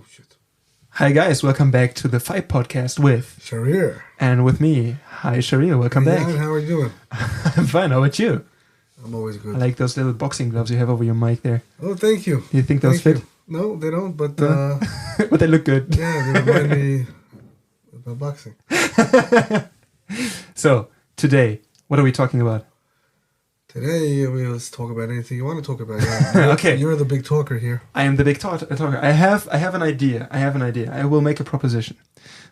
shit. Hi guys, welcome back to the Fight Podcast with Sharir. And with me. Hi Sharir, welcome back. Jan, how are you doing? I'm fine, how about you? I'm always good. I like those little boxing gloves you have over your mic there. Oh, thank you. Do you think those fit? No, they don't, but... but they look good. Yeah, they remind me about boxing. So, today, what are we talking about? Today, let's talk about anything you want to talk about. Yeah. Okay. You're the big talker here. I am the big talker. I have an idea. I will make a proposition.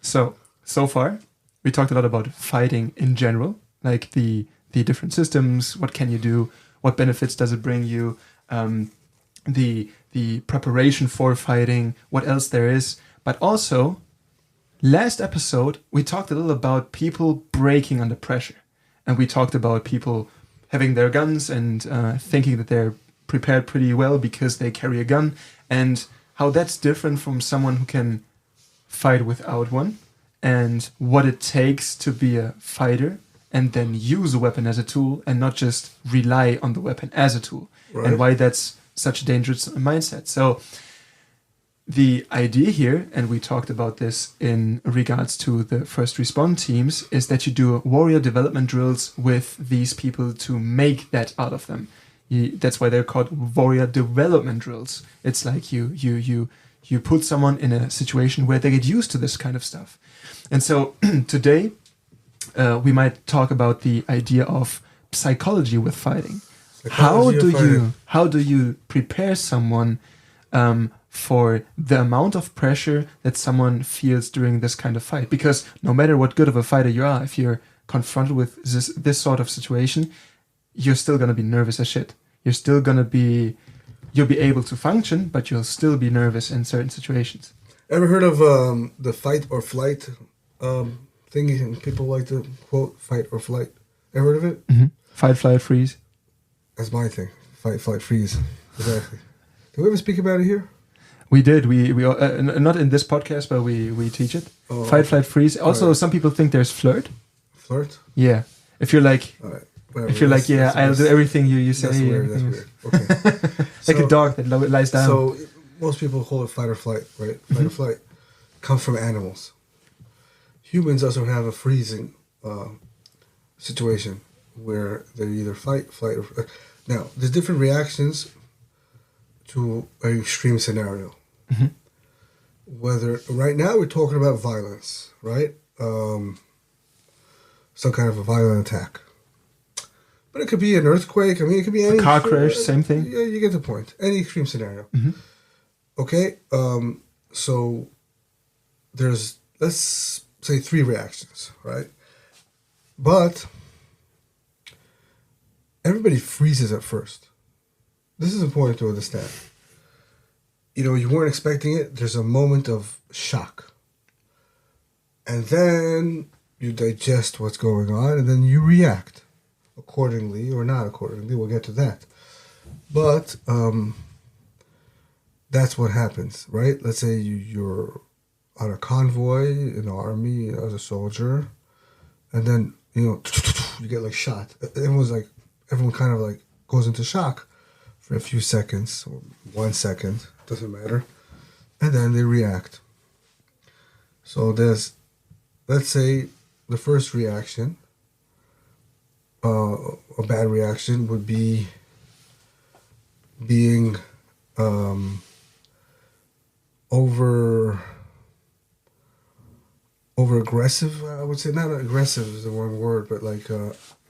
So far, we talked a lot about fighting in general, like the different systems, what can you do, what benefits does it bring you, the preparation for fighting, what else there is. But also, last episode, we talked a little about people breaking under pressure. And we talked about people having their guns and thinking that they're prepared pretty well because they carry a gun, and how that's different from someone who can fight without one, and what it takes to be a fighter and then use a weapon as a tool and not just rely on the weapon as a tool, right. And why that's such a dangerous mindset. So the idea here, and we talked about this in regards to the first respond teams, is that you do warrior development drills with these people to make that out of them. That's why they're called warrior development drills. It's like you put someone in a situation where they get used to this kind of stuff. And so today we might talk about the idea of psychology with fighting. How do you prepare someone for the amount of pressure that someone feels during this kind of fight? Because no matter what good of a fighter you are, if you're confronted with this sort of situation, you're still going to be nervous as shit. You'll be able to function, but you'll still be nervous in certain situations. Ever heard of the fight or flight thing? People like to quote fight or flight. Ever heard of it? Mm-hmm. Fight, flight, freeze. That's my thing. Fight, flight, freeze. Exactly. Did we ever speak about it here? We did. We not in this podcast, but we teach it. Oh, fight, flight, freeze. Also, some people think there's flirt. Flirt? Yeah. If you're like, all right. If you're like, yeah, I'll do everything you say. That's weird. That's weird. Okay. Like a dog that lies down. So most people call it fight or flight, right? Fight or flight comes from animals. Humans also have a freezing situation where they either fight, flight, or... Now, there's different reactions to an extreme scenario. Mm-hmm. Whether right now we're talking about violence, right? Some kind of a violent attack. But it could be an earthquake. I mean, it could be any... A car crash, same thing? Yeah, you get the point. Any extreme scenario. Mm-hmm. Okay? So there's, let's say, 3 reactions, right? But everybody freezes at first. This is important to understand. You weren't expecting it. There's a moment of shock. And then you digest what's going on, and then you react accordingly or not accordingly. We'll get to that. But that's what happens, right? Let's say you're on a convoy in the army as a soldier, and then, you get like shot. Everyone kind of like goes into shock for a few seconds, or 1 second, doesn't matter. And then they react. So there's, let's say, the first reaction, a bad reaction would be being over aggressive. I would say not aggressive is the wrong word, but like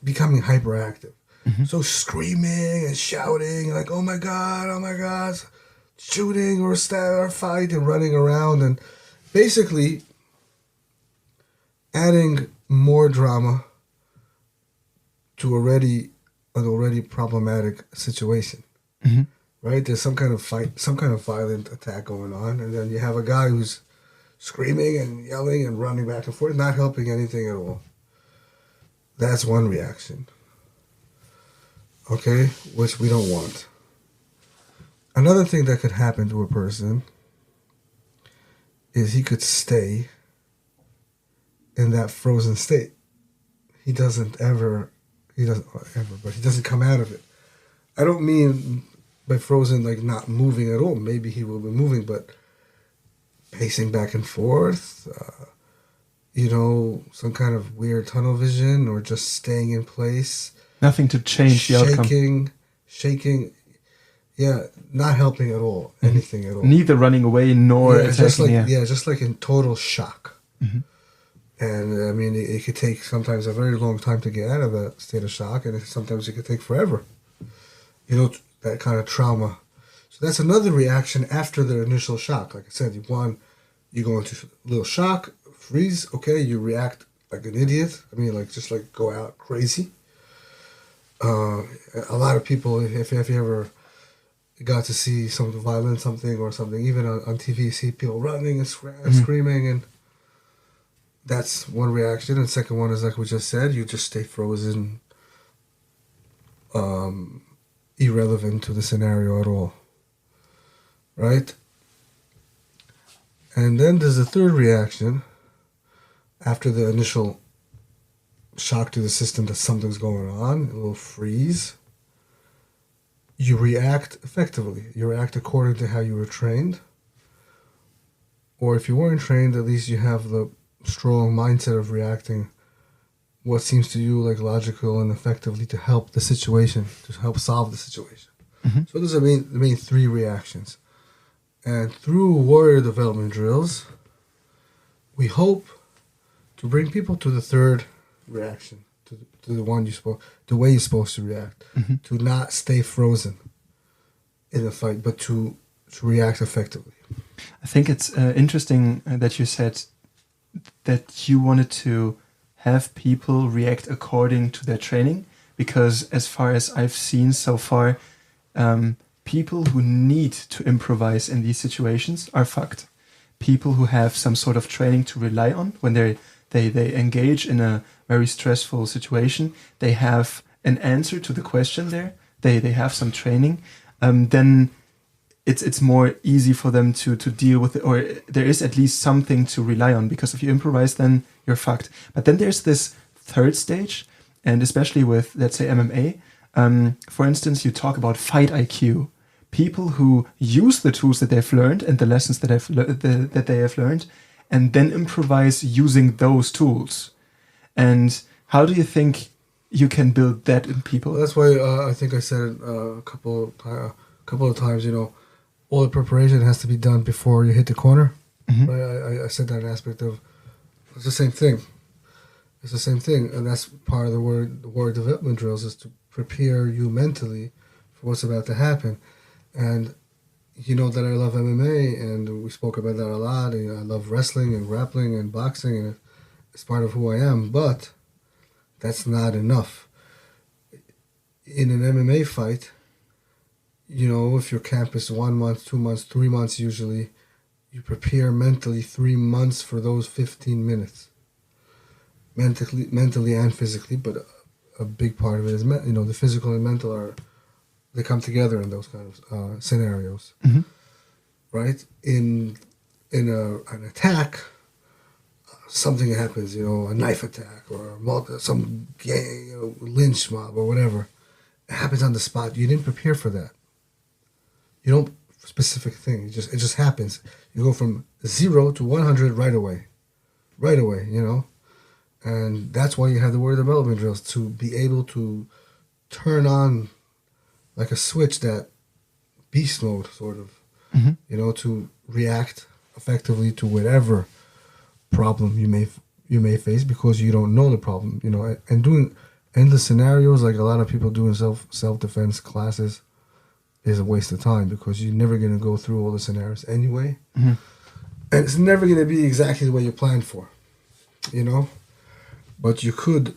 becoming hyperactive. Mm-hmm. So screaming and shouting, like, oh my God, shooting or fight and running around, and basically adding more drama to an already problematic situation. Mm-hmm. Right? There's some kind of fight, some kind of violent attack going on, and then you have a guy who's screaming and yelling and running back and forth, not helping anything at all. That's one reaction. Okay? Which we don't want. Another thing that could happen to a person is he could stay in that frozen state. He doesn't come out of it. I don't mean by frozen like not moving at all. Maybe he will be moving, but pacing back and forth, some kind of weird tunnel vision, or just staying in place. Nothing to change the outcome. Shaking, yeah, not helping at all, anything at all. Neither running away nor attacking. Just like in total shock. Mm-hmm. And I mean, it could take sometimes a very long time to get out of that state of shock, and sometimes it could take forever. That kind of trauma. So that's another reaction after the initial shock. Like I said, you go into a little shock, freeze, okay, you react like an idiot. I mean, just go out crazy. A lot of people, if you ever got to see some violent something, even on TV, you see people running and screaming, and that's one reaction. And the second one is like we just said, you just stay frozen, irrelevant to the scenario at all, right? And then there's a third reaction after the initial shock to the system that something's going on, a little freeze. You react effectively. You react according to how you were trained. Or if you weren't trained, at least you have the strong mindset of reacting what seems to you like logical and effectively to help the situation, to help solve the situation. Mm-hmm. So those are the main three reactions. And through warrior development drills, we hope to bring people to the third reaction, to the one the way you're supposed to react, mm-hmm. to not stay frozen in a fight, but to react effectively. I think it's interesting that you said that you wanted to have people react according to their training, because as far as I've seen so far, people who need to improvise in these situations are fucked. People who have some sort of training to rely on when they engage in a very stressful situation, they have an answer to the question there, they have some training, then it's more easy for them to deal with it, or there is at least something to rely on, because if you improvise, then you're fucked. But then there's this third stage, and especially with, let's say, MMA, for instance, you talk about fight IQ. People who use the tools that they've learned and the lessons that they have learned, and then improvise using those tools. And how do you think you can build that in people? Well, that's why I think I said it a couple of times. All the preparation has to be done before you hit the corner. Mm-hmm. Right? I said that aspect of it's the same thing. It's the same thing, and that's part of the warrior development drills, is to prepare you mentally for what's about to happen. And you know that I love MMA, and we spoke about that a lot. And I love wrestling and grappling and boxing, and it's part of who I am. But that's not enough. In an MMA fight, if your camp is 1 month, 2 months, 3 months usually, you prepare mentally 3 months for those 15 minutes. Mentally and physically, but a big part of it is, the physical and mental they come together in those kind of scenarios. Mm-hmm. Right? In an attack, something happens, a knife attack or some gang, lynch mob or whatever. It happens on the spot. You didn't prepare for that. You don't specific thing. It just happens. You go from 0 to 100 right away, and that's why you have the warrior development drills, to be able to turn on like a switch, that beast mode sort of, mm-hmm. To react effectively to whatever problem you may face, because you don't know the problem, and doing endless scenarios like a lot of people do in self-defense classes is a waste of time, because you're never going to go through all the scenarios anyway. Mm-hmm. And it's never going to be exactly the way you planned for, But you could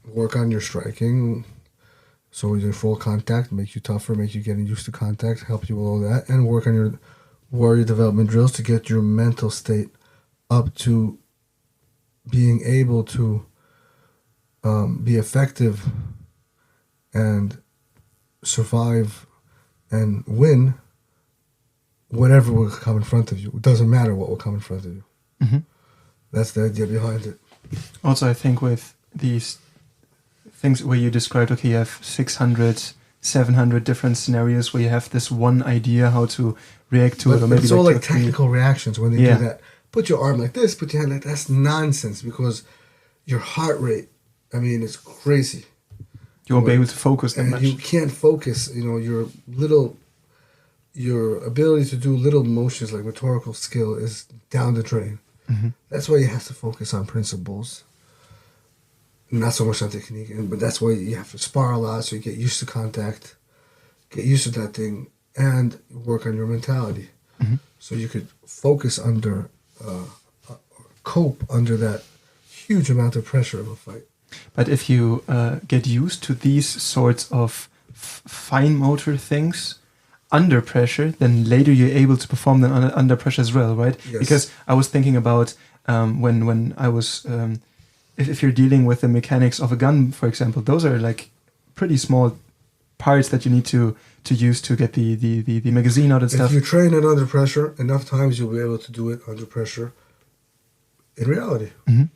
work on your striking, so your full contact, make you tougher, make you getting used to contact, help you with all that, and work on your warrior development drills to get your mental state up to being able to be effective and survive and win whatever will come in front of you. It doesn't matter what will come in front of you. Mm-hmm. That's the idea behind it. Also, I think with these things where you described, okay, you have 600 700 different scenarios where you have this one idea how to react to it, or maybe it's all like technically- technical reactions when they Yeah. do that. Put your arm like this, put your hand like that's nonsense because your heart rate, I mean, it's crazy. you won't be able to focus that And much. you can't focus, your ability to do little motions like rhetorical skill is down the drain. Mhm. That's why you have to focus on principles, not so much on technique. But that's why you have to spar a lot, so you get used to contact, get used to that thing, and work on your mentality, so you could focus under, cope under that huge amount of pressure of a fight. But if you get used to these sorts of fine motor things under pressure, then later you're able to perform them under pressure as well, right? Yes. Because I was thinking about when I was, if you're dealing with the mechanics of a gun, for example, those are like pretty small parts that you need to use to get the magazine out and stuff. If you train it under pressure enough times, you'll be able to do it under pressure in reality. Mhm.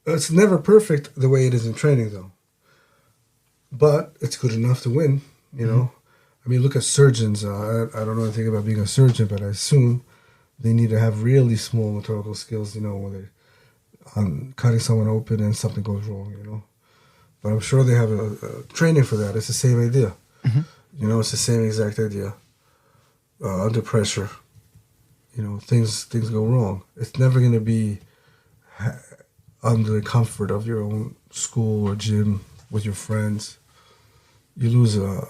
It's never perfect the way it is in training, though. But it's good enough to win, you know? I mean, look at surgeons. I don't know anything about being a surgeon, but I assume they need to have really small rhetorical skills, when they're cutting someone open and something goes wrong, But I'm sure they have a training for that. It's the same idea. It's the same exact idea. Under pressure, things go wrong. It's never going to be under the comfort of your own school or gym with your friends. You lose a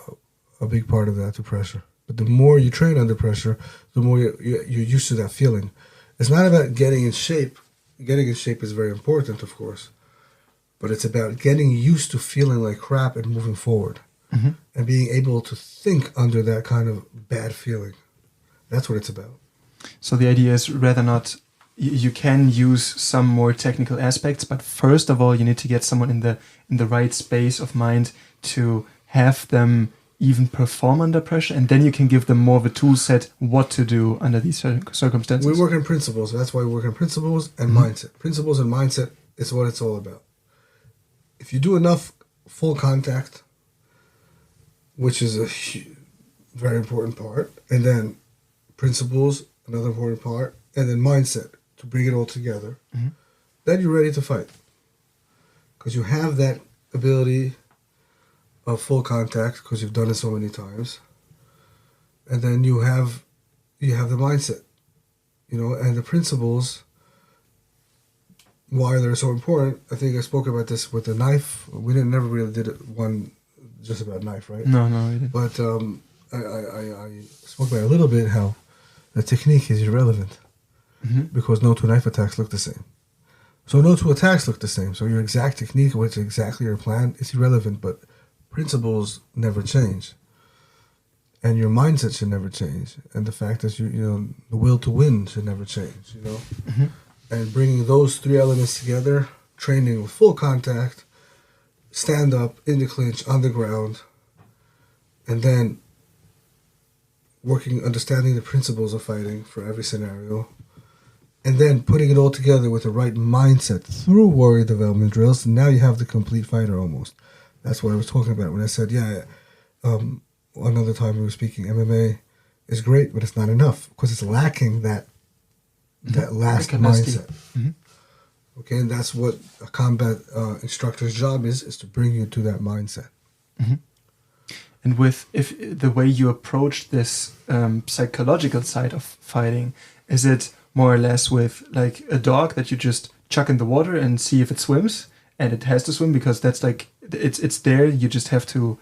big part of that to pressure. But the more you train under pressure, the more you're used to that feeling. It's not about getting in shape. Getting in shape is very important, of course. But it's about getting used to feeling like crap and moving forward. And being able to think under that kind of bad feeling. That's what it's about. So the idea is rather not, you can use some more technical aspects, but first of all, you need to get someone in the right space of mind to have them even perform under pressure, and then you can give them more of a tool set what to do under these circumstances. We work in principles. That's why we work in principles and mindset. Principles and mindset is what it's all about. If you do enough full contact, which is a very important part, and then principles, another important part, and then mindset to bring it all together, then you're ready to fight. Because you have that ability of full contact because you've done it so many times, and then you have the mindset, and the principles. Why they're so important? I think I spoke about this with the knife. We never really did it one just about knife, right? No, we didn't. But I spoke about it a little bit how the technique is irrelevant because no two knife attacks look the same. So no two attacks look the same. So your exact technique, what's exactly your plan, is irrelevant. But principles never change, and your mindset should never change, and the fact that the will to win should never change. And bringing those three elements together, training with full contact, stand up, in the clinch, on the ground, and then understanding the principles of fighting for every scenario, and then putting it all together with the right mindset through warrior development drills, and now you have the complete fighter almost. That's what I was talking about when I said, another time we were speaking, MMA is great, but it's not enough because it's lacking that last mindset. Okay, and that's what a combat instructor's job is to bring you to that mindset. And if the way you approach this psychological side of fighting, is it more or less with like a dog that you just chuck in the water and see if it swims, and it has to swim because that's like it's there. You just have to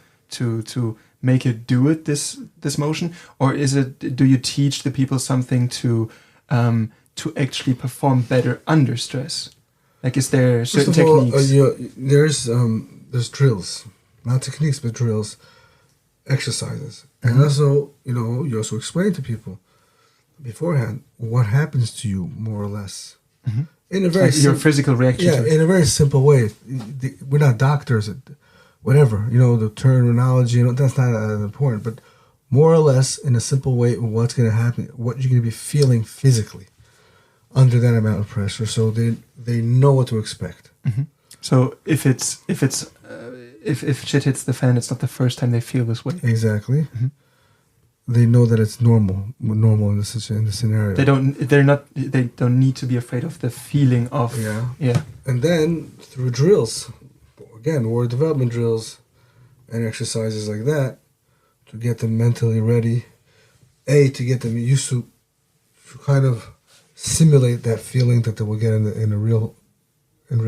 make it do it this motion, or is it? Do you teach the people something to actually perform better under stress? Like, is there certain techniques? There's drills, not techniques, but drills, exercises, and also you also explain to people beforehand what happens to you more or less in a very your physical reaction. Yeah, in a very simple way. We're not doctors, whatever. The terminology. That's not that important, but more or less in a simple way, what's going to happen, what you're going to be feeling physically under that amount of pressure, so they know what to expect. So if it's if shit hits the fan, it's not the first time they feel this way. Exactly. They know that it's normal in the scenario. They don't need to be afraid of the feeling of yeah. And then through drills, again, warrior development drills and exercises like that, to get them mentally ready, to get them used to kind of simulate that feeling that they will get in real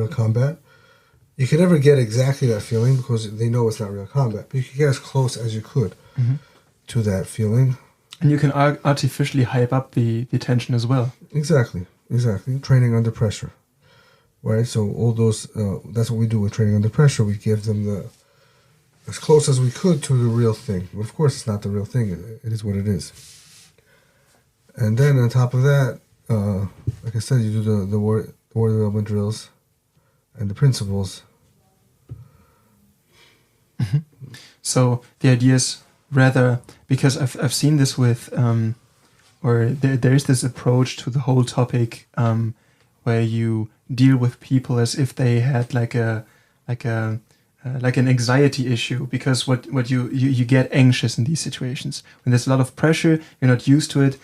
combat. You can never get exactly that feeling because they know it's not real combat, but you can get as close as you could to that feeling. And you can artificially hype up the tension as well. Exactly. Training under pressure, right? So all those, that's what we do with training under pressure. We give them as close as we could to the real thing. Of course, it's not the real thing. It is what it is. And then on top of that, like I said, you do the war development drills and the principles. So the idea is rather, because I've seen this with, or there is this approach to the whole topic where you deal with people as if they had like an anxiety issue, because what you get anxious in these situations when there's a lot of pressure. You're not used to it.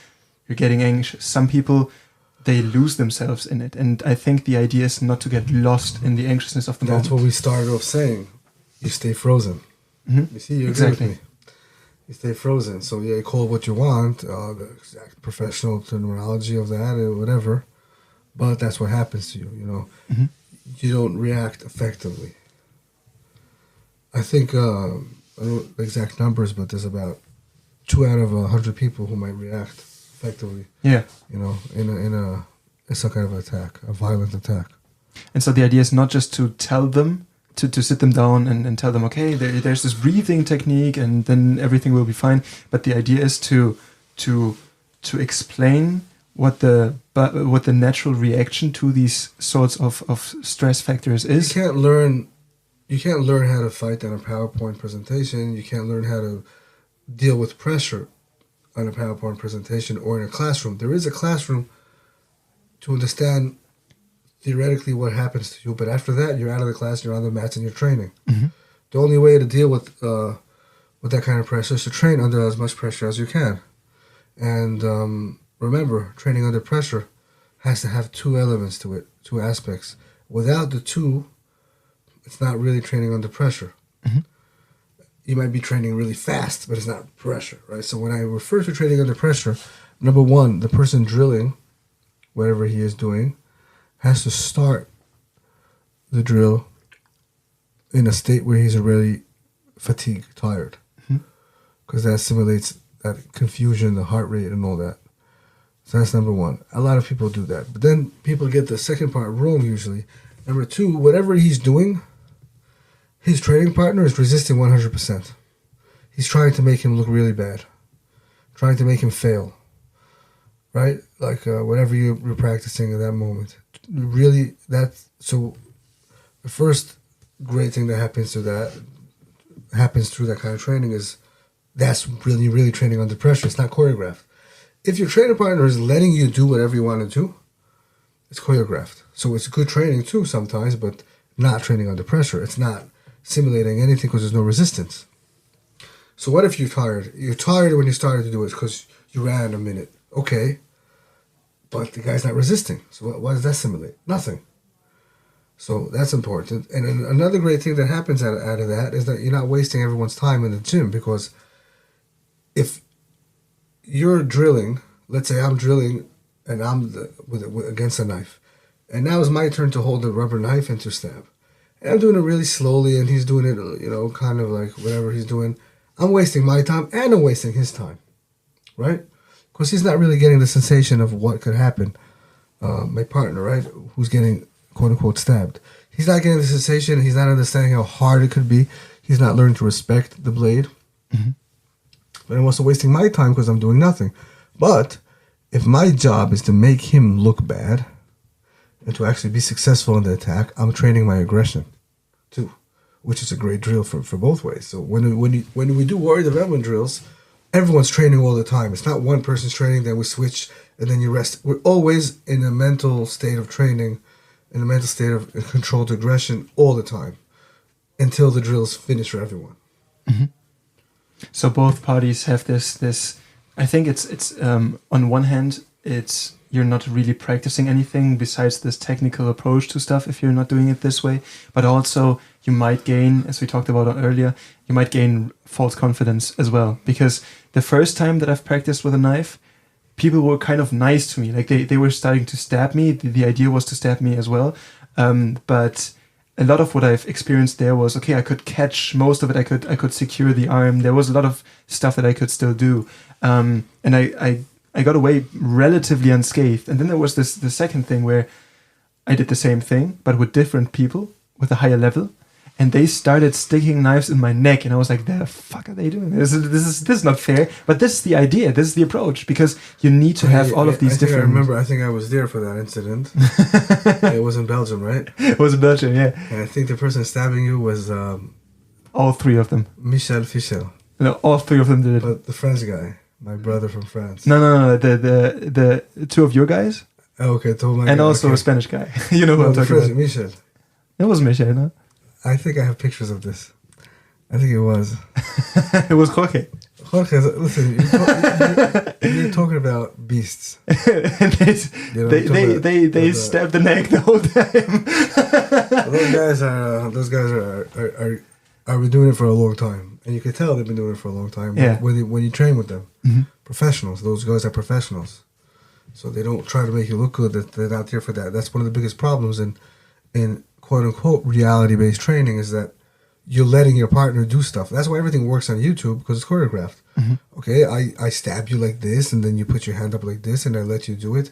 You're getting anxious. Some people, they lose themselves in it, and I think the idea is not to get lost in the anxiousness of the moment. That's what we started off saying. You stay frozen. You see, you agree with me. You stay frozen. So you call it what you want, the exact professional terminology of that or whatever, but that's what happens to you. You don't react effectively. I think, I don't know the exact numbers, but there's about 2 out of 100 people who might react effectively. Yeah. In some kind of attack, a violent attack. And so the idea is not just to tell them, to sit them down and tell them, okay, there's this breathing technique and then everything will be fine. But the idea is to explain what the natural reaction to these sorts of stress factors is. You can't learn how to fight on a PowerPoint presentation. You can't learn how to deal with pressure on a PowerPoint presentation or in a classroom. There is a classroom to understand theoretically what happens to you, but after that, you're out of the class, you're on the mats, and you're training. The only way to deal with that kind of pressure is to train under as much pressure as you can. And remember, training under pressure has to have 2 elements to it, 2 aspects. Without the 2, it's not really training under pressure. You might be training really fast, but it's not pressure, right? So when I refer to training under pressure, number 1, the person drilling, whatever he is doing, has to start the drill in a state where he's already fatigued, tired. Because that simulates that confusion, the heart rate, and all that. So that's number 1. A lot of people do that. But then people get the second part wrong usually. Number 2, whatever he's doing, his training partner is resisting 100%. He's trying to make him look really bad. Trying to make him fail. Right? Like whatever you're practicing at that moment. Really, so the first great thing that happens through that kind of training is that's really training under pressure. It's not choreographed. If your training partner is letting you do whatever you want to do, it's choreographed. So it's good training too sometimes, but not training under pressure. It's not simulating anything because there's no resistance. So what if you're tired? You're tired when you started to do it because you ran a minute. Okay. But the guy's not resisting. So what does that simulate? Nothing. So that's important. And another great thing that happens out of that is that you're not wasting everyone's time in the gym, because if you're drilling, let's say I'm drilling and I'm against a knife, and now it's my turn to hold the rubber knife and to stab. And I'm doing it really slowly and he's doing it, kind of like whatever he's doing. I'm wasting my time and I'm wasting his time, right? Because he's not really getting the sensation of what could happen. My partner, right, who's getting quote-unquote stabbed. He's not getting the sensation. He's not understanding how hard it could be. He's not learning to respect the blade. But I'm also wasting my time because I'm doing nothing. But if my job is to make him look bad and to actually be successful in the attack, I'm training my aggression too, which is a great drill for both ways. So when we do warrior development drills, everyone's training all the time. It's not one person's training, then we switch, and then you rest. We're always in a mental state of training, in a mental state of controlled aggression all the time. until the drill's finished for everyone. So both parties have this. I think it's on one hand, it's you're not really practicing anything besides this technical approach to stuff if you're not doing it this way. But also you might gain, as we talked about earlier, you might gain false confidence as well. Because the first time that I've practiced with a knife, people were kind of nice to me. Like they were starting to stab me. The idea was to stab me as well. But a lot of what I've experienced there was, okay, I could catch most of it. I could secure the arm. There was a lot of stuff that I could still do. And I got away relatively unscathed. And then there was the second thing where I did the same thing, but with different people with a higher level. And they started sticking knives in my neck. And I was like, the fuck are they doing? This is not fair. But this is the idea. This is the approach. Because you need to have all of these different... I think I was there for that incident. It was in Belgium, right? It was in Belgium, yeah. And I think the person stabbing you was... all three of them. Michel Fichel. No, all three of them did it. But the French guy. My brother from France. No. The two of your guys. Oh, okay. And also a Spanish guy. You know who I'm talking about. Michel. It was Michel, no? I think I have pictures of this. I think it was. It was Jorge. Jorge, listen, you're talking about beasts. They stabbed the neck the whole time. Those guys are been doing it for a long time, and you can tell they've been doing it for a long time. Yeah. When you train with them, professionals. Those guys are professionals, so they don't try to make you look good. That they're not there for that. That's one of the biggest problems in quote unquote reality based training is that you're letting your partner do stuff. That's why everything works on YouTube because it's choreographed. Okay, I stab you like this, and then you put your hand up like this, and I let you do it.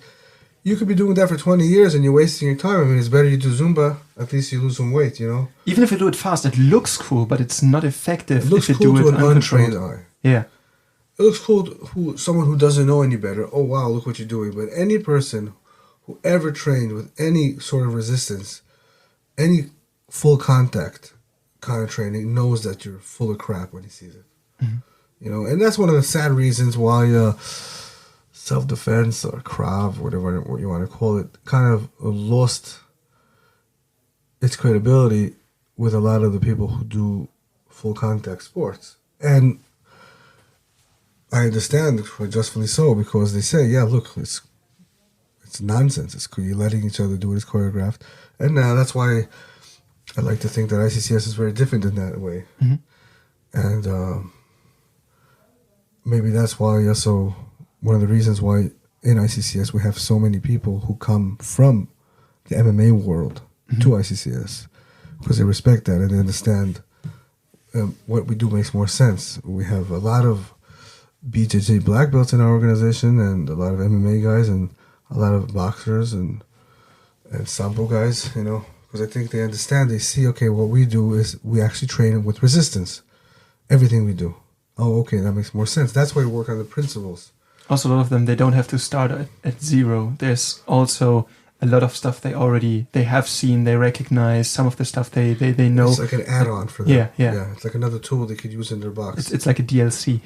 You could be doing that for 20 years, and you're wasting your time. I mean, it's better you do Zumba. At least you lose some weight, you know. Even if you do it fast, it looks cool, but it's not effective. It looks if you cool do to it an untrained eye. Yeah, it looks cool to someone who doesn't know any better. Oh wow, look what you're doing. But any person who ever trained with any sort of resistance, any full contact kind of training knows that you're full of crap when he sees it. You know, and that's one of the sad reasons why self-defense or Krav, whatever you want to call it, kind of lost its credibility with a lot of the people who do full contact sports. And I understand, justly so, because they say, yeah, look, it's nonsense. You're letting each other do it. It's choreographed. And that's why I like to think that ICCS is very different in that way. And maybe that's why also one of the reasons why in ICCS we have so many people who come from the MMA world to ICCS, because they respect that and they understand what we do makes more sense. We have a lot of BJJ black belts in our organization, and a lot of MMA guys, and a lot of boxers and sambo guys, you know, because I think they understand, they see, okay, what we do is we actually train with resistance. Everything we do. Oh, okay, that makes more sense. That's why we work on the principles. Also, a lot of them, they don't have to start at zero. There's also a lot of stuff they have seen, they recognize, some of the stuff they know. It's like an add-on for them. Yeah. It's like another tool they could use in their box. It's like a DLC.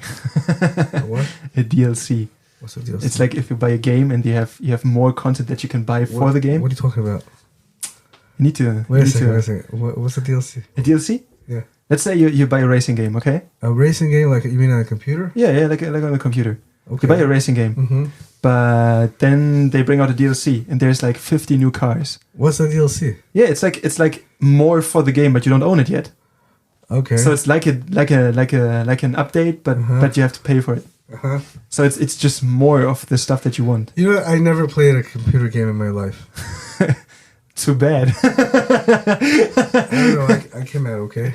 A what? A DLC. What's a DLC? It's like if you buy a game and you have more content that you can buy for the game. What are you talking about? You need to... Wait a second. What's a DLC? A DLC? Yeah. Let's say you buy a racing game, okay? A racing game, like you mean on a computer? Yeah, like on a computer. Okay. You buy a racing game, but then they bring out a DLC, and there's like 50 new cars. What's a DLC? Yeah, it's like more for the game, but you don't own it yet. Okay. So it's like an update, but you have to pay for it. So it's just more of the stuff that you want. You know, I never played a computer game in my life. Too bad. I don't know. I came out okay.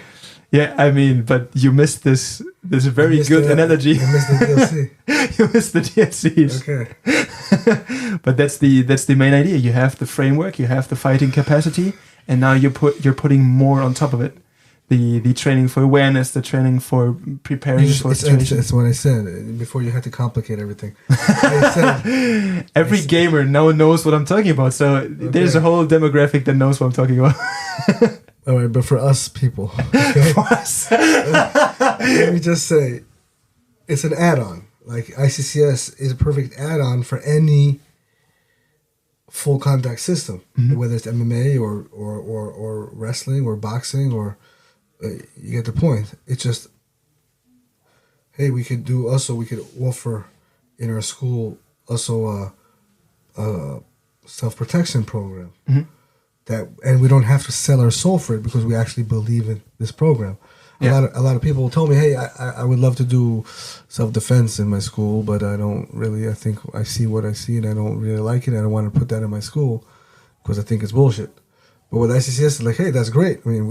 Yeah, I mean, but you missed this very good analogy. I missed the DLC. You missed the DLCs. Okay. But that's the main idea. You have the framework, you have the fighting capacity, and now you're putting more on top of it. The training for awareness, the training for preparing for situations. That's what I said before. You had to complicate everything. I said, every gamer now knows what I'm talking about. So there's a whole demographic that knows what I'm talking about. All right, but for us people, okay? For us. Let me just say, it's an add-on. Like ICCS is a perfect add-on for any full contact system, whether it's MMA or wrestling or boxing or You get the point. It's just, hey, we could offer in our school also a self-protection program. Mhm. And we don't have to sell our soul for it because we actually believe in this program. Yeah. A lot of people told me, hey, I would love to do self-defense in my school, but I don't really, I think I see what I see and I don't really like it. I don't want to put that in my school because I think it's bullshit. But with ICCS, it's like, hey, that's great. I mean,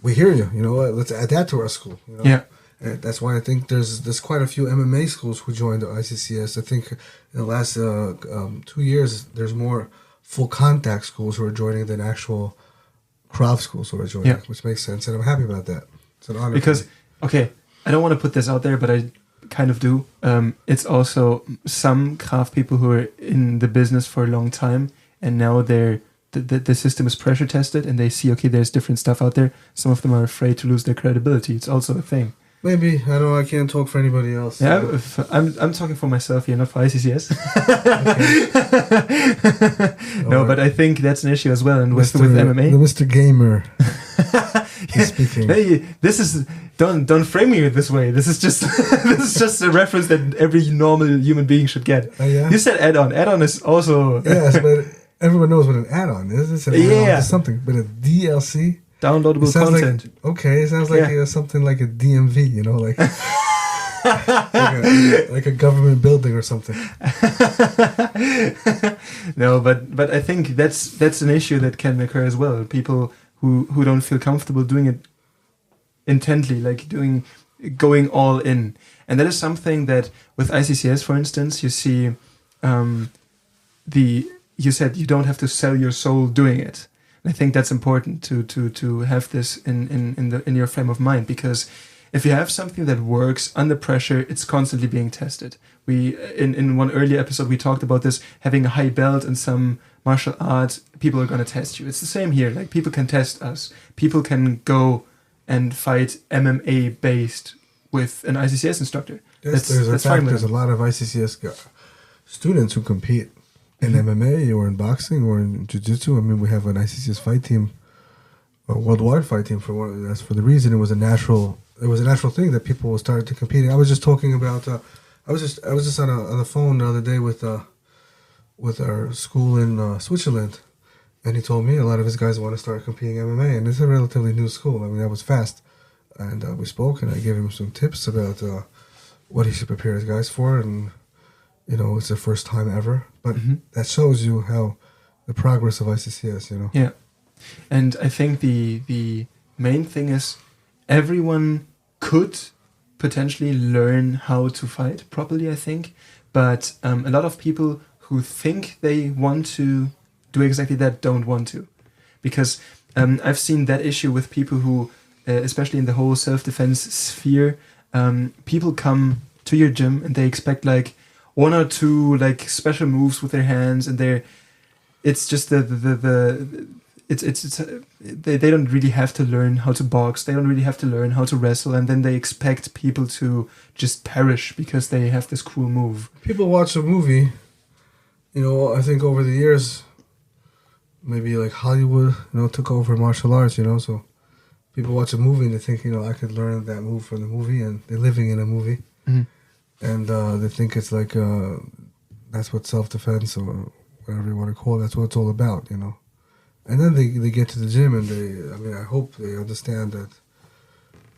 we hear you, you know, let's add that to our school. You know? Yeah. And that's why I think there's quite a few MMA schools who joined the ICCS. I think in the last 2 years, there's more full contact schools who are joining than actual Krav schools who are joining, which makes sense, and I'm happy about that. It's an honor. Because, okay, I don't want to put this out there, but I kind of do. It's also some Krav people who are in the business for a long time, and now the system is pressure tested, and they see, okay, there's different stuff out there. Some of them are afraid to lose their credibility. It's also a thing. Maybe. I can't talk for anybody else. Yeah, I'm talking for myself here, not for ICCS. No, but I think that's an issue as well. And with MMA, the Mr. Gamer is speaking. Hey, this is don't frame me this way. This is just a reference that every normal human being should get. Yeah? You said add-on. Add-on is also yes, but everyone knows what an add-on is. It's an add-on to something, but a DLC. Downloadable content. It sounds like something like a DMV, you know, like like a government building or something. No, but I think that's an issue that can occur as well. People who don't feel comfortable doing it intently, like going all in, and that is something that with ICCS, for instance, you see, you said you don't have to sell your soul doing it. I think that's important to have this in your frame of mind, because if you have something that works under pressure, it's constantly being tested. We in one earlier episode we talked about this, having a high belt in some martial arts, people are going to test you. It's the same here. Like, people can test us. People can go and fight MMA based with an ICCS instructor. Yes, there's a lot of ICCS students who compete in MMA or in boxing or in jiu-jitsu. I mean, we have an ICCS fight team, a worldwide fight team that's for the reason it was a natural thing that people started to compete. I was just talking about I was just on the phone the other day with our school in Switzerland, and he told me a lot of his guys want to start competing MMA, and it's a relatively new school. I mean, that was fast, and we spoke, and I gave him some tips about what he should prepare his guys for, and you know, it's their first time ever. But that shows you how the progress of ICCS, you know. Yeah. And I think the main thing is everyone could potentially learn how to fight properly, I think. But a lot of people who think they want to do exactly that don't want to. Because I've seen that issue with people who, especially in the whole self-defense sphere, people come to your gym and they expect like one or two like special moves with their hands, and it's just they don't really have to learn how to box. They don't really have to learn how to wrestle, and then they expect people to just perish because they have this cool move. People watch a movie, you know. I think over the years, maybe like Hollywood, you know, took over martial arts, you know. So people watch a movie and they think, you know, I could learn that move from the movie, and they're living in a movie. Mm-hmm. And they think it's like that's what self-defense or whatever you want to call it, that's what it's all about, you know. And then they get to the gym and I hope they understand that,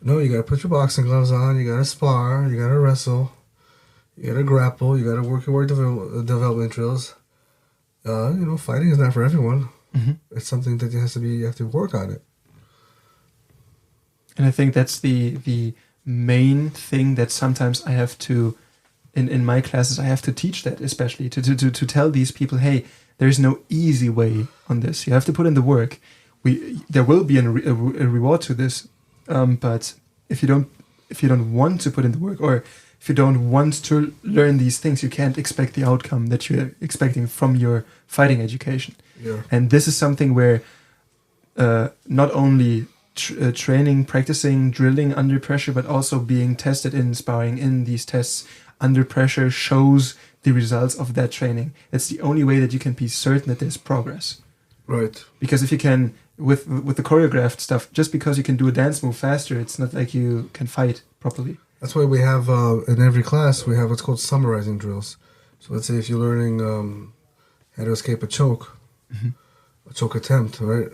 no, you got to put your boxing gloves on, you got to spar, you got to wrestle, you got to grapple, you got to work your development drills. You know, fighting is not for everyone. Mm-hmm. It's something that you have to work on it. And I think that's the main thing that sometimes I have to, in my classes, I have to teach that, especially to tell these people, hey, there's no easy way on this. You have to put in the work. There will be a reward to this, but if you don't want to put in the work, or if you don't want to learn these things, you can't expect the outcome that you're expecting from your fighting education. Yeah. And this is something where not only training, practicing, drilling under pressure, but also being tested in sparring in these tests under pressure shows the results of that training. It's the only way that you can be certain that there's progress. Right. Because if you can, with the choreographed stuff, just because you can do a dance move faster, it's not like you can fight properly. That's why we have, in every class, we have what's called summarizing drills. So let's say if you're learning how to escape a choke, a choke attempt, right?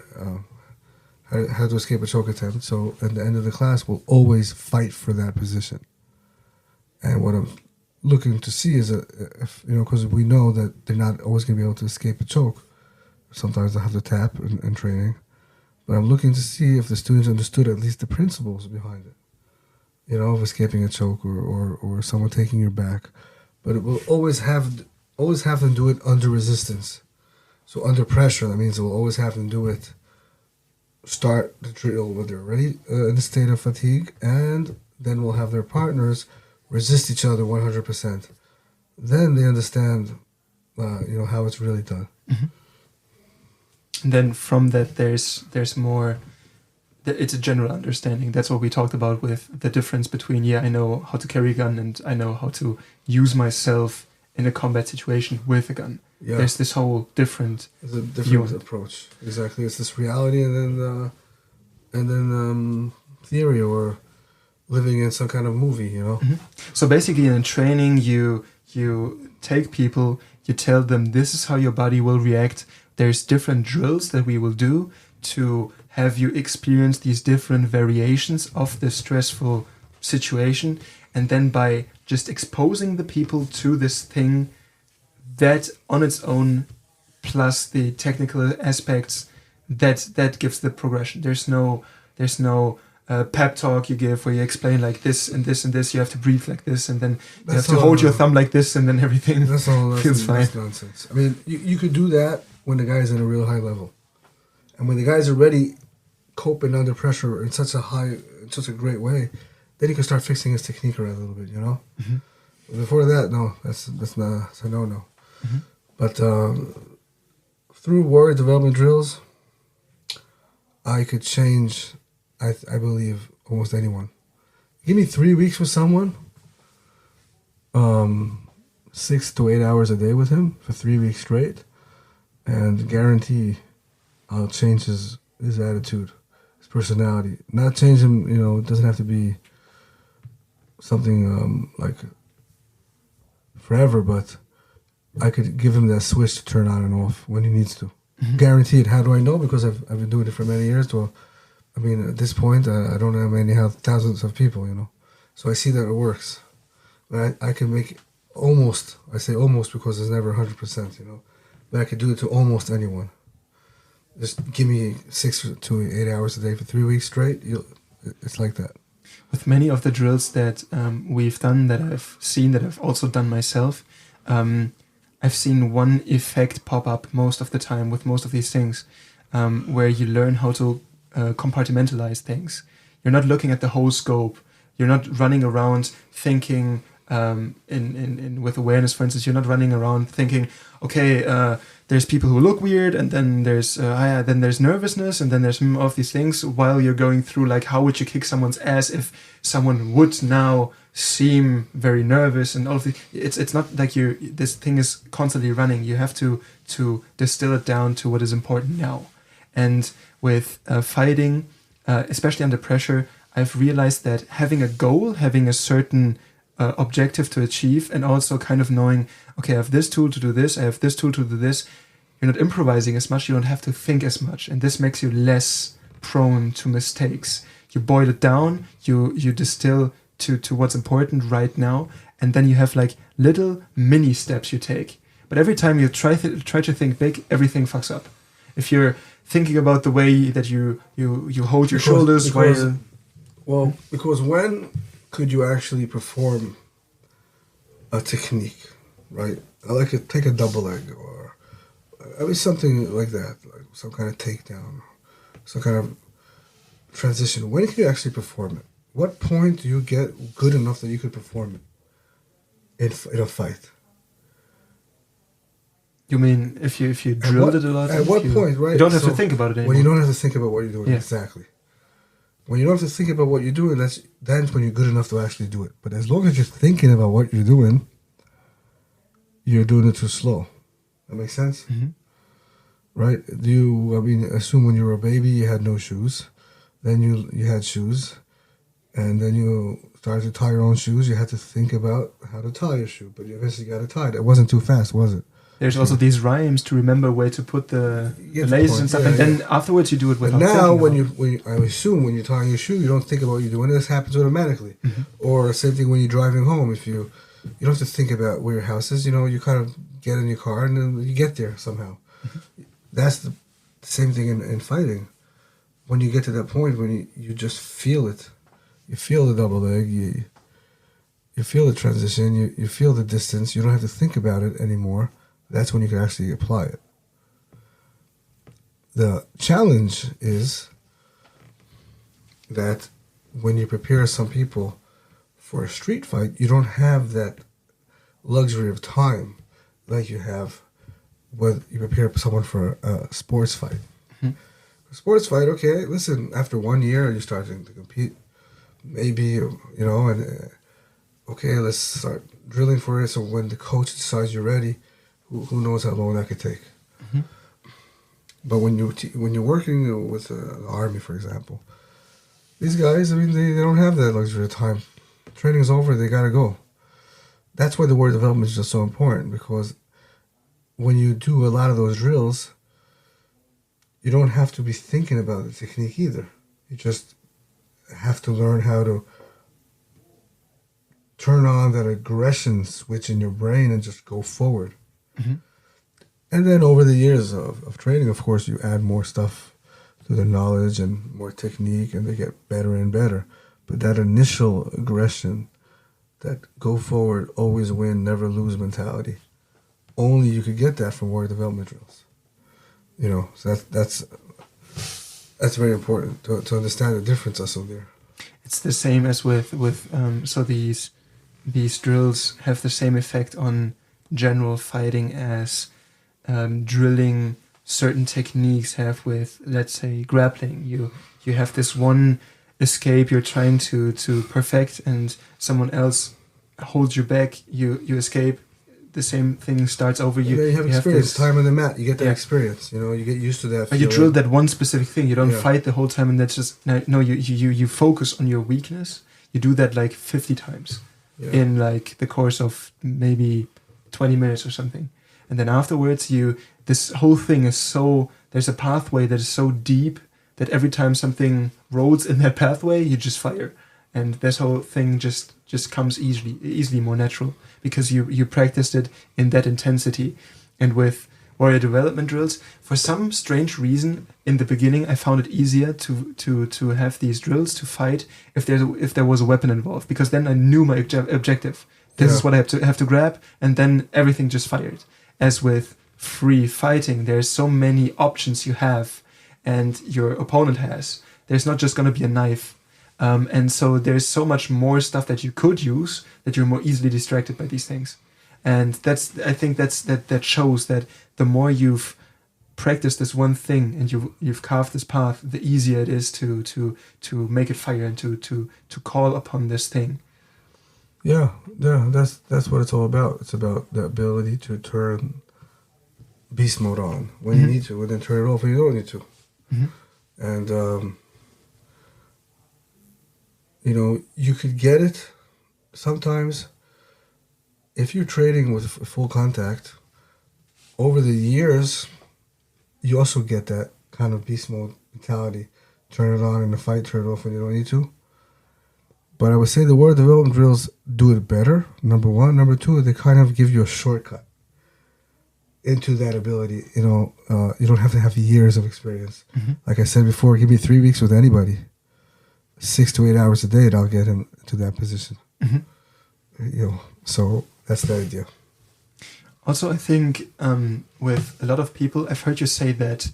How to escape a choke attempt. So at the end of the class, we'll always fight for that position. And what I'm looking to see is, if because we know that they're not always going to be able to escape a choke. Sometimes they have to tap in training. But I'm looking to see if the students understood at least the principles behind it. Of escaping a choke or someone taking your back. But it will always have them do it under resistance. So under pressure, that means we'll always have them do it. Start the drill when they're already in a state of fatigue, and then we'll have their partners resist each other 100%. Then they understand, how it's really done. Mm-hmm. And then from that, there's more. It's a general understanding. That's what we talked about with the difference between, I know how to carry a gun and I know how to use myself in a combat situation with a gun. Yeah. There's this whole different. It's a different approach. Exactly. It's this reality and then theory or living in some kind of movie, Mm-hmm. So basically in training, you take people, you tell them this is how your body will react. There's different drills that we will do to have you experience these different variations of the stressful situation. And then by just exposing the people to this thing, that on its own, plus the technical aspects, that gives the progression. There's no pep talk you give where you explain like this and this and this. You have to breathe like this, and then you have to hold your thumb like this, and then everything feels fine. That's nonsense. I mean, you could do that when the guy's in a real high level, and when the guy's already coping under pressure in such a great way, then he can start fixing his technique around a little bit. Mm-hmm. Before that, no, that's a no. Mm-hmm. But through warrior development drills, I could change, I believe, almost anyone. Give me 3 weeks with someone, 6 to 8 hours a day with him for 3 weeks straight, and guarantee I'll change his attitude, his personality. Not change him, it doesn't have to be something like forever, but I could give him that switch to turn on and off when he needs to. Mm-hmm. Guaranteed. How do I know? Because I've been doing it for many years. Well, I mean, at this point, I don't have thousands of people, So I see that it works. But I can make almost, I say almost because it's never 100%, But I could do it to almost anyone. Just give me 6 to 8 hours a day for 3 weeks straight. It's like that. With many of the drills that we've done, that I've seen, that I've also done myself, I've seen one effect pop up most of the time with most of these things, where you learn how to compartmentalize things. You're not looking at the whole scope. You're not running around thinking in with awareness, for instance. You're not running around thinking, okay, there's people who look weird, and then there's nervousness, and then there's all of these things, while you're going through like, how would you kick someone's ass if someone would now seem very nervous, and all of these. It's not like this thing is constantly running. You have to distill it down to what is important now. And with fighting, especially under pressure, I've realized that having a goal, having a certain objective to achieve, and also kind of knowing, okay, I have this tool to do this, I have this tool to do this. You're not improvising as much, you don't have to think as much, and this makes you less prone to mistakes. You boil it down, you distill to what's important right now, and then you have like little mini steps you take. But every time you try to think big, everything fucks up. If you're thinking about the way that you hold your shoulders because when could you actually perform a technique, right? Like take a double leg, or something like that, like some kind of takedown, some kind of transition. When can you actually perform it? What point do you get good enough that you could perform it in a fight? You mean if you drilled it a lot? At what point, right? You don't have to think about it anymore. When you don't have to think about what you're doing, exactly. When you don't have to think about what you're doing, that's when you're good enough to actually do it. But as long as you're thinking about what you're doing it too slow. That makes sense? Mm-hmm. right? Assume when you were a baby you had no shoes, then you had shoes, and then you started to tie your own shoes. You had to think about how to tie your shoe, but you eventually got it tied. It wasn't too fast, was it? There's also these rhymes to remember where to put the laces and stuff, Yeah, and then afterwards you do it without thinking. And now, thinking. I assume when you're tying your shoe, you don't think about what you're doing. This happens automatically. Or same thing when you're driving home. If you don't have to think about where your house is. You kind of get in your car and then you get there somehow. That's the same thing in fighting. When you get to that point when you just feel it, you feel the double leg, you feel the transition, you feel the distance. You don't have to think about it anymore. That's when you can actually apply it. The challenge is that when you prepare some people for a street fight, you don't have that luxury of time like you have when you prepare someone for a sports fight. A sports fight, okay, listen, after 1 year you're starting to compete. Maybe, and okay, let's start drilling for it. So when the coach decides you're ready, who knows how long that could take. But when you're working with the army, for example, these guys, they don't have that luxury of time. Training's over, they gotta go. That's why the word development is just so important, because when you do a lot of those drills, you don't have to be thinking about the technique either. You just have to learn how to turn on that aggression switch in your brain and just go forward. And then over the years of training, of course, you add more stuff to the knowledge and more technique, and they get better and better. But that initial aggression, that go forward, always win, never lose mentality, only you could get that from warrior development drills. So that's very important to understand the difference also there. It's the same as with so these drills have the same effect on general fighting as drilling certain techniques have with, let's say, grappling. You have this one escape you're trying to perfect, and someone else holds you back. You escape. The same thing starts over. You have experience, time on the mat. You get that experience. You get used to that. But you drill that one specific thing. You don't fight the whole time, and that's just no. You focus on your weakness. You do that like 50 times in like the course of maybe 20 minutes or something, and then afterwards this whole thing is so, there's a pathway that is so deep that every time something rolls in that pathway, you just fire, and this whole thing just comes easily more natural, because you practiced it in that intensity. And with warrior development drills, for some strange reason, in the beginning, I found it easier to have these drills to fight if there was a weapon involved, because then I knew my objective. This is what I have to grab, and then everything just fired. As with free fighting, there's so many options you have, and your opponent has. There's not just going to be a knife. And so there's so much more stuff that you could use, that you're more easily distracted by these things. And I think that shows that the more you've practiced this one thing and you've carved this path, the easier it is to make it fire and to call upon this thing. Yeah, that's what it's all about. It's about the ability to turn beast mode on when you need to, and then turn it off when you don't need to. And you could get it sometimes if you're trading with full contact. Over the years, you also get that kind of beast mode mentality. Turn it on in the fight, turn it off when you don't need to. But I would say the warrior development drills do it better, number one. Number two, they kind of give you a shortcut into that ability. You don't have to have years of experience. Like I said before, give me 3 weeks with anybody, 6 to 8 hours a day, and I'll get him to that position. So that's the idea. Also, I think with a lot of people, I've heard you say that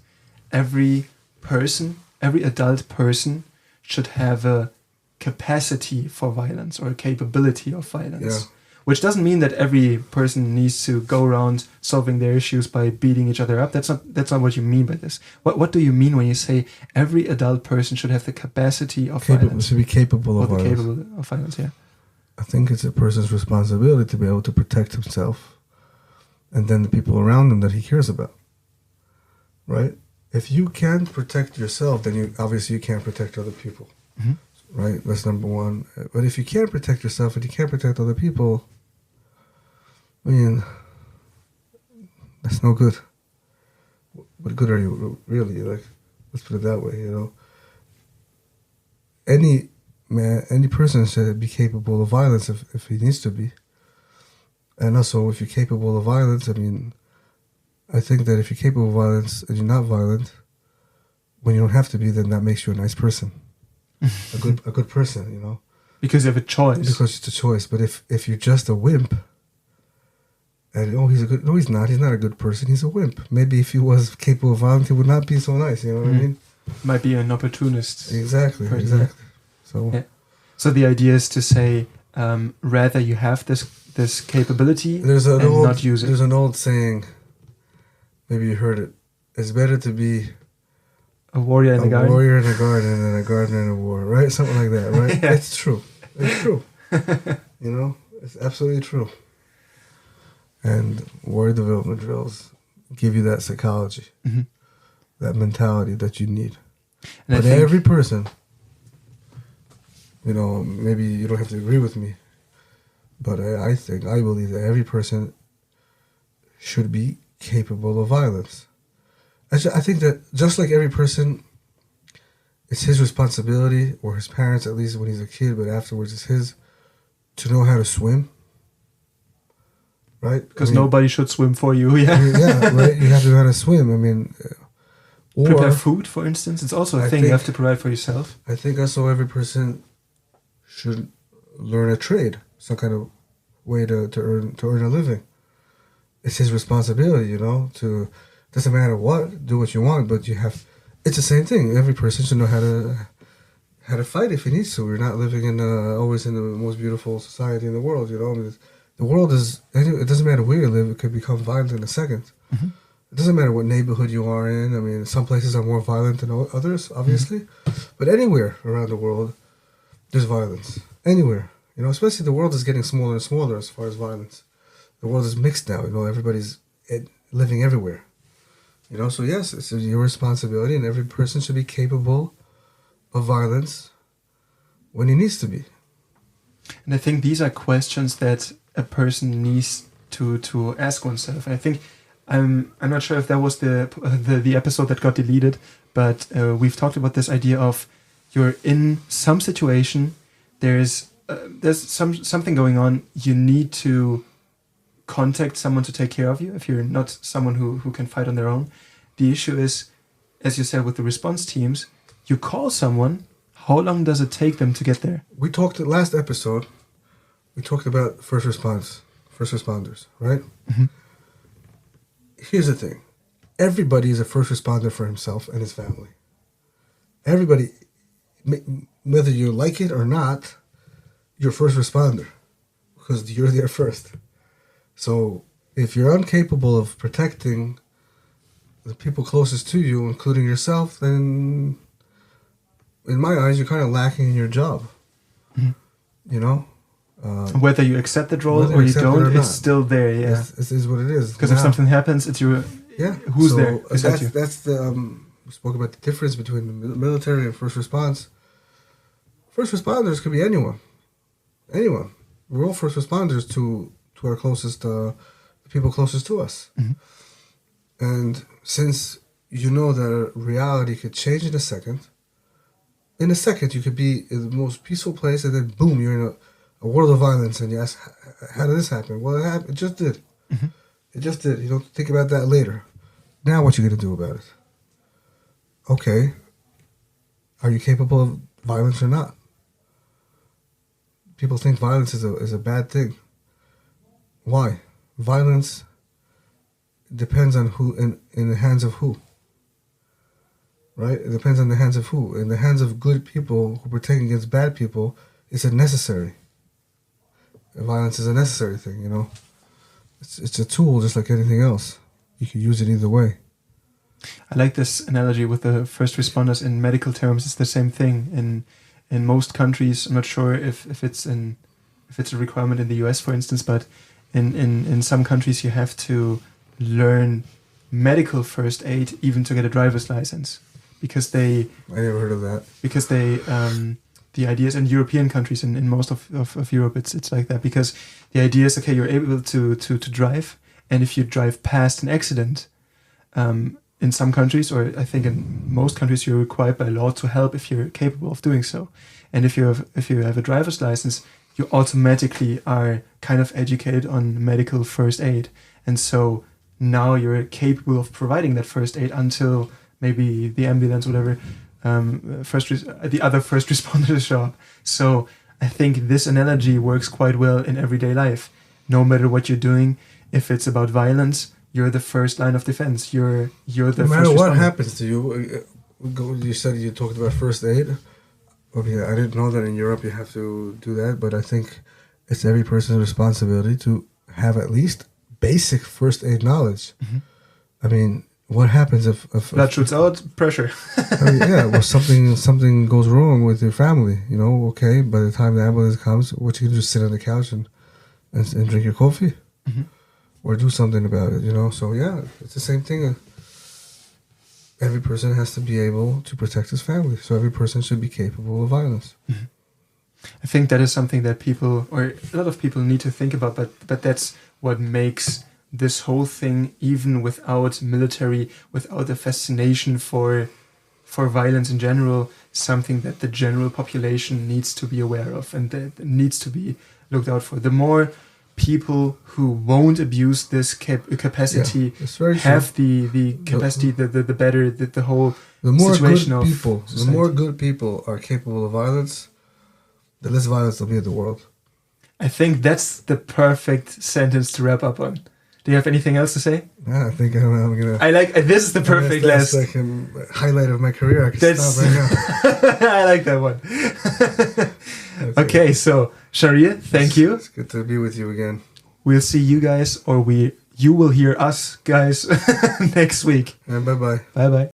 every adult person should have a capacity for violence or a capability of violence. Which doesn't mean that every person needs to go around solving their issues by beating each other up. That's not what you mean by this. What do you mean when you say every adult person should have the capacity of violence? Should be capable of violence. Capable of violence, yeah. I think it's a person's responsibility to be able to protect himself and then the people around him that he cares about. right? If you can't protect yourself, then you can't protect other people, Mhm. right? That's number one. But if you can't protect yourself and you can't protect other people, I mean, that's no good. What good are you really? Like, let's put it that way. Any person should be capable of violence if he needs to be. And also, if you're capable of violence, I mean, I think that if you're capable of violence and you're not violent, when you don't have to be, then that makes you a nice person, a good person, Because you have a choice. because it's a choice. But if you're just a wimp, and no, he's not. He's not a good person. He's a wimp. Maybe if he was capable of violence, he would not be so nice. You know what I mean? Might be an opportunist. Exactly. person. Exactly. So. Yeah. So the idea is to say, rather you have this capability and not use it. There's an old saying. Maybe you heard it. It's better to be A warrior in the a garden. warrior in a garden than a gardener in a war, right? Something like that, right? Yeah. It's true. It's true. It's absolutely true. And warrior development drills give you that psychology, Mhm. that mentality that you need. And But every person, maybe you don't have to agree with me, but I believe that every person should be capable of violence. I think that just like every person, it's his responsibility, or his parents, at least when he's a kid, but afterwards it's his, to know how to swim. Right? Because nobody should swim for you. Yeah. Yeah, right? You have to know how to swim. Prepare food, for instance. It's also a thing you have to provide for yourself. I think also every person should learn a trade, some kind of way to earn a living. It's his responsibility, to, doesn't matter what, do what you want, but it's the same thing. Every person should know how to fight if he needs to. We're not living always in the most beautiful society in the world, The world it doesn't matter where you live, it could become violent in a second. Mm-hmm. It doesn't matter what neighborhood you are in. Some places are more violent than others, obviously. Mm-hmm. But anywhere around the world, there's violence. Anywhere. Especially the world is getting smaller and smaller as far as violence. The world is mixed now. Everybody's living everywhere. So yes, it's your responsibility, and every person should be capable of violence when he needs to be. And I think these are questions that a person needs to ask oneself. And I think I'm not sure if that was the episode that got deleted, but we've talked about this idea of you're in some situation, there's something going on, you need to contact someone to take care of you if you're not someone who can fight on their own. The issue is, as you said with the response teams, you call someone, how long does it take them to get there? We talked last episode, we talked about first responders, right? Mm-hmm. Here's the thing. Everybody is a first responder for himself and his family. Everybody, whether you like it or not, you're a first responder because you're there first. So if you're incapable of protecting the people closest to you, including yourself, then in my eyes, you're kind of lacking in your job. Mm-hmm. Whether you accept that role or you don't, it's still there. Yeah, it is what it is. Because if something happens, it's your Who's there? That's the we spoke about the difference between the military and first response. First responders could be anyone. We're all first responders to our closest, the people closest to us. Mm-hmm. And since that reality could change in a second you could be in the most peaceful place, and then boom, you're in a world of violence, and you ask, how did this happen? Well, it just did. Mm-hmm. It just did. You don't think about that later. Now what you going to do about it? Okay. Are you capable of violence or not? People think violence is a bad thing. Why? Violence depends on who, in the hands of who. Right? It depends on the hands of who. In the hands of good people who protect against bad people, it's a necessary. Violence is a necessary thing, It's a tool just like anything else. You can use it either way. I like this analogy with the first responders in medical terms. It's the same thing in most countries. I'm not sure if it's a requirement in the US, for instance, but in some countries you have to learn medical first aid even to get a driver's license, because I never heard of that. Because the idea is in European countries, and in most of Europe, it's like that, because the idea is, okay, you're able to drive, and if you drive past an accident, in some countries, or I think in most countries, you're required by law to help if you're capable of doing so. And if you have a driver's license, you automatically are kind of educated on medical first aid, and so now you're capable of providing that first aid until maybe the ambulance, whatever, the other first responders show up. So I think this analogy works quite well in everyday life. No matter what you're doing, if it's about violence, you're the first line of defense. You're the first responder. No matter what happens to you, you said you talked about first aid. Okay, I didn't know that in Europe you have to do that, but I think it's every person's responsibility to have at least basic first aid knowledge. Mm-hmm. I mean, what happens if blood shoots out, pressure? I mean, yeah, well, something goes wrong with your family, you know? Okay, by the time the ambulance comes, what you can just sit on the couch and drink your coffee, mm-hmm. or do something about it, you know? So yeah, it's the same thing. Every person has to be able to protect his family, so every person should be capable of violence. Mm-hmm. I think that is something that people, or a lot of people, need to think about, but that's what makes this whole thing, even without military, without a fascination for violence in general, something that the general population needs to be aware of and that needs to be looked out for. The more people who won't abuse this capacity have the capacity, the better the whole situation of society. The more good people are capable of violence, the less violence there'll be in the world. I think that's the perfect sentence to wrap up on. Do you have anything else to say? Yeah, I think I'm gonna. This is the perfect last. That's like a highlight of my career. I can stop right now. I like that one. Okay, so Sharir, thank you. It's good to be with you again. We'll see you guys, or you will hear us guys next week. And bye bye. Bye bye.